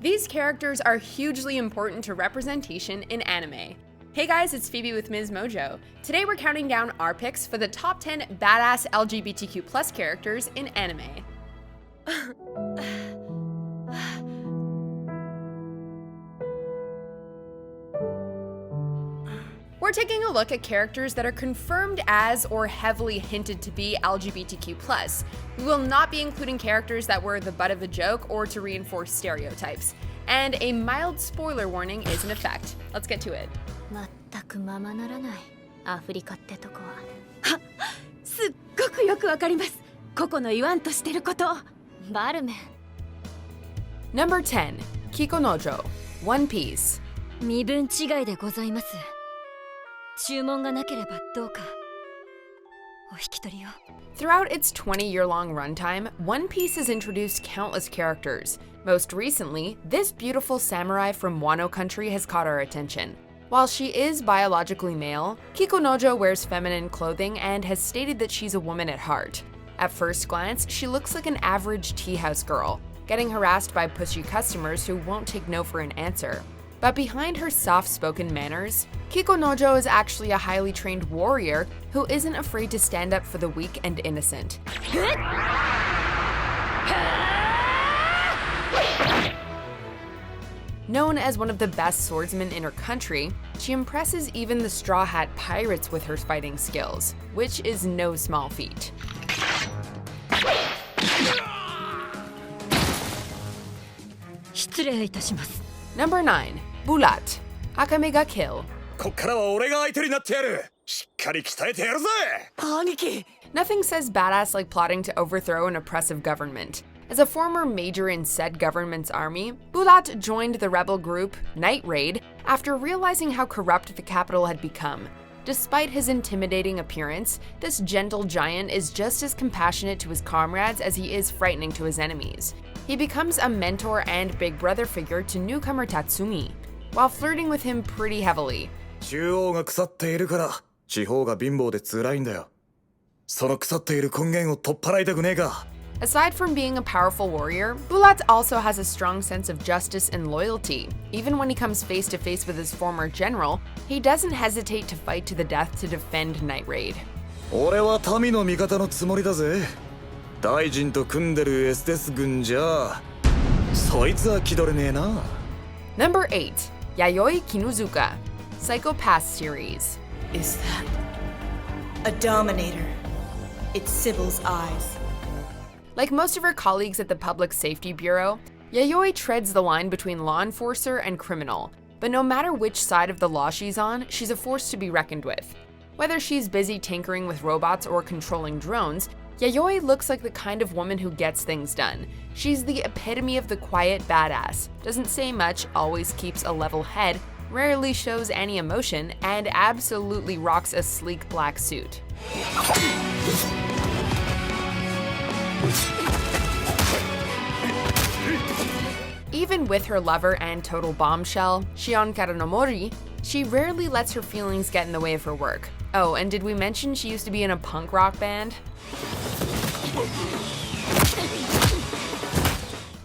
These characters are hugely important to representation in anime. Hey guys, it's Phoebe with MsMojo. Today we're counting down our picks for the top 10 badass LGBTQ+ characters in anime. We're taking a look at characters that are confirmed as or heavily hinted to be LGBTQ+. We will not be including characters that were the butt of a joke or to reinforce stereotypes. And a mild spoiler warning is in effect. Let's get to it. 全くままならないアフリカってとこはすっごくよくわかります。個々の言わんとしてること。バルメン。 Number 10. Kikonojo, One Piece. 身分違いでございます。注文がなければどうかお引き取りを。 Throughout its 20-year-long runtime, One Piece has introduced countless characters. Most recently, this beautiful samurai from Wano country has caught our attention. While she is biologically male, Kikonojo wears feminine clothing and has stated that she's a woman at heart. At first glance, she looks like an average tea house girl, getting harassed by pushy customers who won't take no for an answer. But behind her soft-spoken manners, Kikonojo is actually a highly trained warrior who isn't afraid to stand up for the weak and innocent. Known as one of the best swordsmen in her country, she impresses even the Straw Hat Pirates with her fighting skills, which is no small feat. Number 9. Bulat, Akame ga Kill. こっからは俺が相手になってやる。しっかり鍛えてやるぜ。兄貴。 Nothing says badass like plotting to overthrow an oppressive government. As a former major in said government's army, Bulat joined the rebel group Night Raid after realizing how corrupt the capital had become. Despite his intimidating appearance, this gentle giant is just as compassionate to his comrades as he is frightening to his enemies. He becomes a mentor and big brother figure to newcomer Tatsumi, while flirting with him pretty heavily. 中央が腐っているから地方が貧乏で辛いんだよ。その腐っている根源を取っ払いたくねえか。 Aside from being a powerful warrior, Bulat also has a strong sense of justice and loyalty. Even when he comes face to face with his former general, he doesn't hesitate to fight to the death to defend Night Raid. 俺は民の味方のつもりだぜ。大臣と組んでるエステス軍じゃ、そいつは気取れねえな。Number 8. Yayoi Kinuzuka, Psychopath Series. Is that a dominator? It's Sybil's eyes. Like most of her colleagues at the Public Safety Bureau, Yayoi treads the line between law enforcer and criminal. But no matter which side of the law she's on, she's a force to be reckoned with. Whether she's busy tinkering with robots or controlling drones, Yayoi looks like the kind of woman who gets things done. She's the epitome of the quiet badass, doesn't say much, always keeps a level head, rarely shows any emotion, and absolutely rocks a sleek black suit. Even with her lover and total bombshell, Shion Karanomori, she rarely lets her feelings get in the way of her work. Oh, and did we mention she used to be in a punk rock band?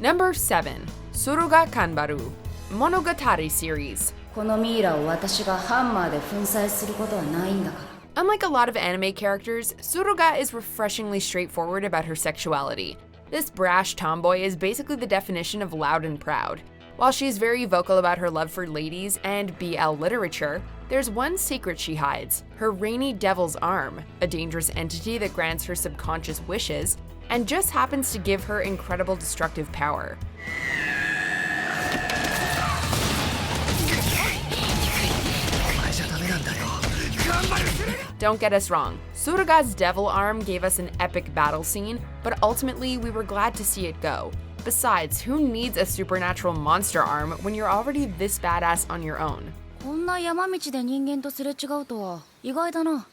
Number 7. Suruga Kanbaru, Monogatari Series. このミイラを私がハンマーで粉砕することはないんだから。 Unlike a lot of anime characters, Suruga is refreshingly straightforward about her sexuality. This brash tomboy is basically the definition of loud and proud. While she's very vocal about her love for ladies and BL literature, there's one secret she hides: her rainy devil's arm, a dangerous entity that grants her subconscious wishes and just happens to give her incredible destructive power. Don't get us wrong, Suruga's devil arm gave us an epic battle scene, but ultimately we were glad to see it go. Besides, who needs a supernatural monster arm when you're already this badass on your own? こんな山道で人間とすれ違うとは意外だな。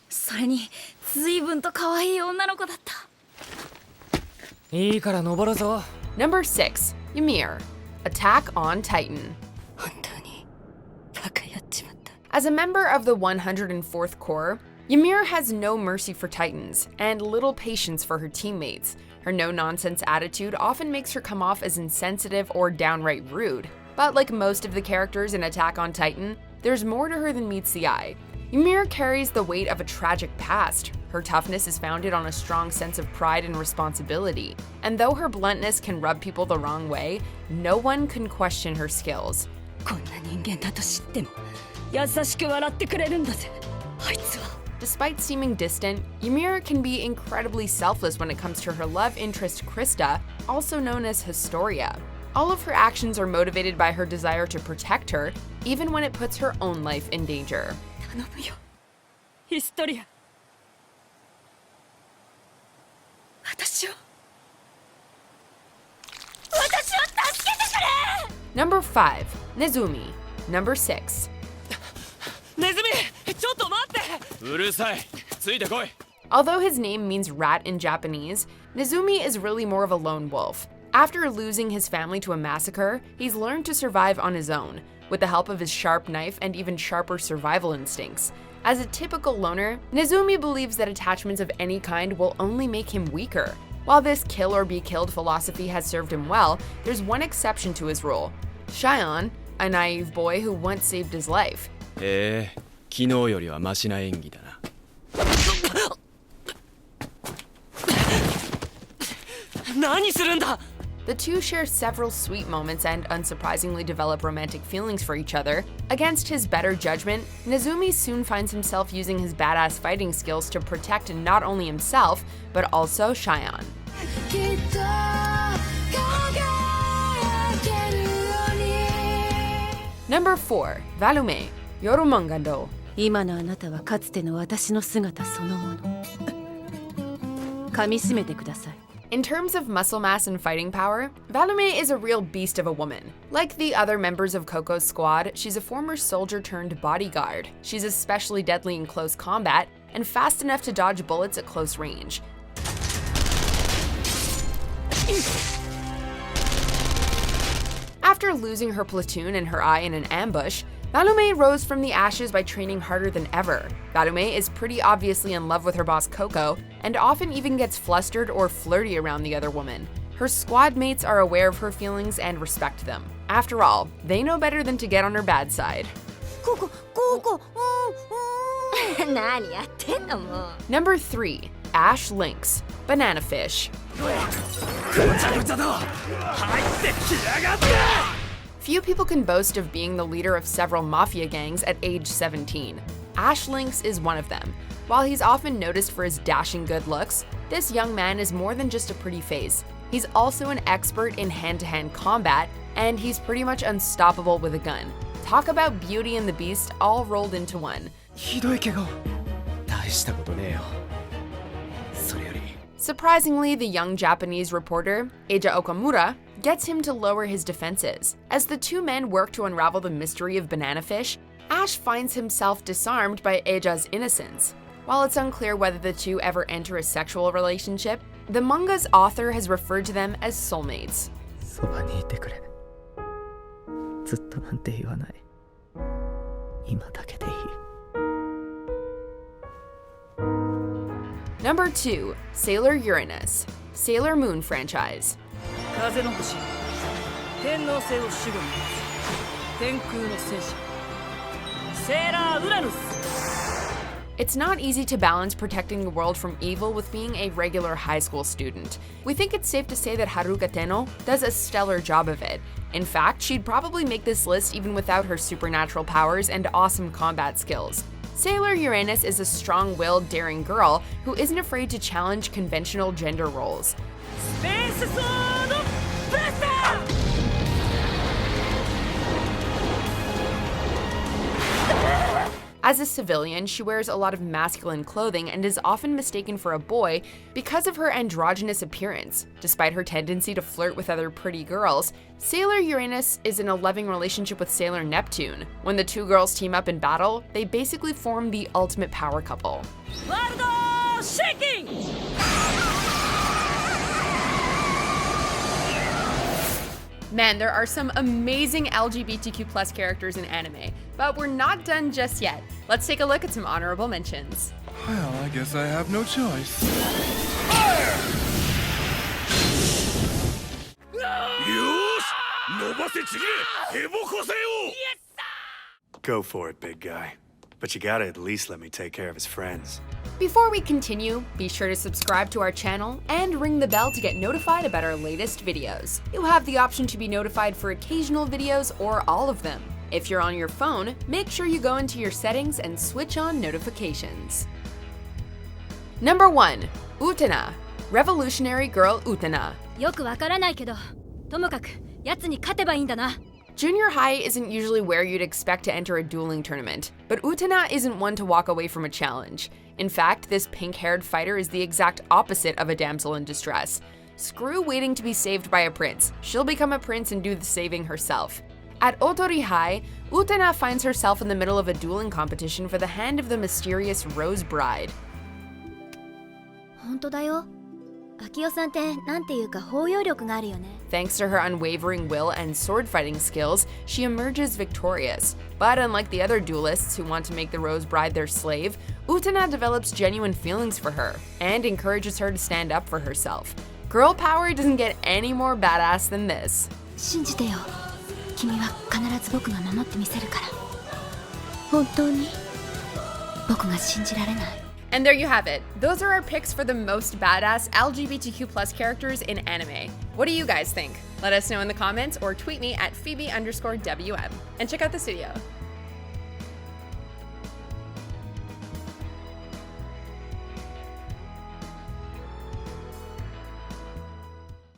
それに随分と可愛い女の子だった。いいから登るぞ。Number 6. Ymir, Attack on Titan. 本当にバカやっちまった。 As a member of the 104th Corps, Ymir has no mercy for Titans and little patience for her teammates. Her Her no-nonsense attitude often makes her come off as insensitive or downright rude. But like most of the characters in Attack on Titan, there's more to her than meets the eye. Ymir carries the weight of a tragic past. Her toughness is founded on a strong sense of pride and responsibility. And though her bluntness can rub people the wrong way, no one can question her skills. こんな人間だと知っても優しく笑ってくれるんだぜあいつは Despite seeming distant, Ymir can be incredibly selfless when it comes to her love interest Krista, also known as Historia. All of her actions are motivated by her desire to protect her, even when it puts her own life in danger. 頼むよヒストリア私を助けてくれ Number 5. Nozomi. Number 6. ネズミちょっと待ってうるさいついてこい Although his name means rat in Japanese, Nozomi is really more of a lone wolf. After losing his family to a massacre, he's learned to survive on his own, with the help of his sharp knife and even sharper survival instincts. As a typical loner, Nozomi believes that attachments of any kind will only make him weaker. While this kill or be killed philosophy has served him well, there's one exception to his rule. Shion, a naive boy who once saved his life. 昨日よりはマシな演技だな何するんだ The two share several sweet moments and unsurprisingly develop romantic feelings for each other. Against his better judgment, Nozomi soon finds himself using his badass fighting skills to protect not only himself, but also Shion. Number 4. Vannamei, Yorumongando. 今のあなたはかつての私の姿そのもの噛み締めてください In terms of muscle mass and fighting power, Vannamei is a real beast of a woman. Like the other members of Coco's squad, she's a former soldier turned bodyguard. She's especially deadly in close combat and fast enough to dodge bullets at close range. After losing her platoon and her eye in an ambush, Vannamei rose from the ashes by training harder than ever. Vannamei is pretty obviously in love with her boss Coco, and often even gets flustered or flirty around the other woman. Her squad mates are aware of her feelings and respect them. After all, they know better than to get on her bad side. Number 3. Ash Lynx, Bananafish. Few people can boast of being the leader of several mafia gangs at age 17. Ash Lynx is one of them. While he's often noticed for his dashing good looks, this young man is more than just a pretty face. He's also an expert in hand-to-hand combat, and he's pretty much unstoppable with a gun. Talk about Beauty and the Beast all rolled into one. ひどい怪我大したことねえよそれより Surprisingly, the young Japanese reporter, Eija Okamura, gets him to lower his defenses. As the two men work to unravel the mystery of Bananafish, Ash finds himself disarmed by Eija's innocence. While it's unclear whether the two ever enter a sexual relationship, the manga's author has referred to them as soulmates. そばにいてくれずっとなんて言わない今だけでいい Number 2. Sailor Uranus, Sailor Moon franchise. 風の星天王星を守護に天空の戦士セーラーウラヌス It's not easy to balance protecting the world from evil with being a regular high school student. We think it's safe to say that Haruka Tenno does a stellar job of it. In fact, she'd probably make this list even without her supernatural powers and awesome combat skills. Sailor Uranus is a strong-willed, daring girl who isn't afraid to challenge conventional gender roles. スペースソードブラスター As a civilian, she wears a lot of masculine clothing and is often mistaken for a boy because of her androgynous appearance. Despite her tendency to flirt with other pretty girls, Sailor Uranus is in a loving relationship with Sailor Neptune. When the two girls team up in battle, they basically form the ultimate power couple. ワールドシェイキング Man, there are some amazing LGBTQ+ characters in anime, but we're not done just yet. Let's take a look at some honorable mentions. Well, I guess I have no choice. Go for it, big guy. But you gotta at least let me take care of his friends. Before we continue, be sure to subscribe to our channel and ring the bell to get notified about our latest videos. You have the option to be notified for occasional videos or all of them. If you're on your phone, make sure you go into your settings and switch on notifications. Number 1. Atena, Revolutionary Girl Atena. よくわからないけど、ともかく奴に勝てばいいんだな。 Junior high isn't usually where you'd expect to enter a dueling tournament, but Atena isn't one to walk away from a challenge. In fact, this pink-haired fighter is the exact opposite of a damsel in distress. Screw waiting to be saved by a prince. She'll become a prince and do the saving herself. At Otori High, Atena finds herself in the middle of a dueling competition for the hand of the mysterious Rose Bride. 本当だよ。秋代さんってなんていうか包容力があるよね。 Thanks to her unwavering will and sword fighting skills, she emerges victorious. But unlike the other duelists who want to make the Rose Bride their slave, Atena develops genuine feelings for her and encourages her to stand up for herself. Girl power doesn't get any more badass than this. 信じてよ。君は必ず僕が守ってみせるから。本当に僕が信じられない。 And there you have it. Those are our picks for the most badass LGBTQ+ characters in anime. What do you guys think? Let us know in the comments or tweet me at Phoebe_WM. And check out this video.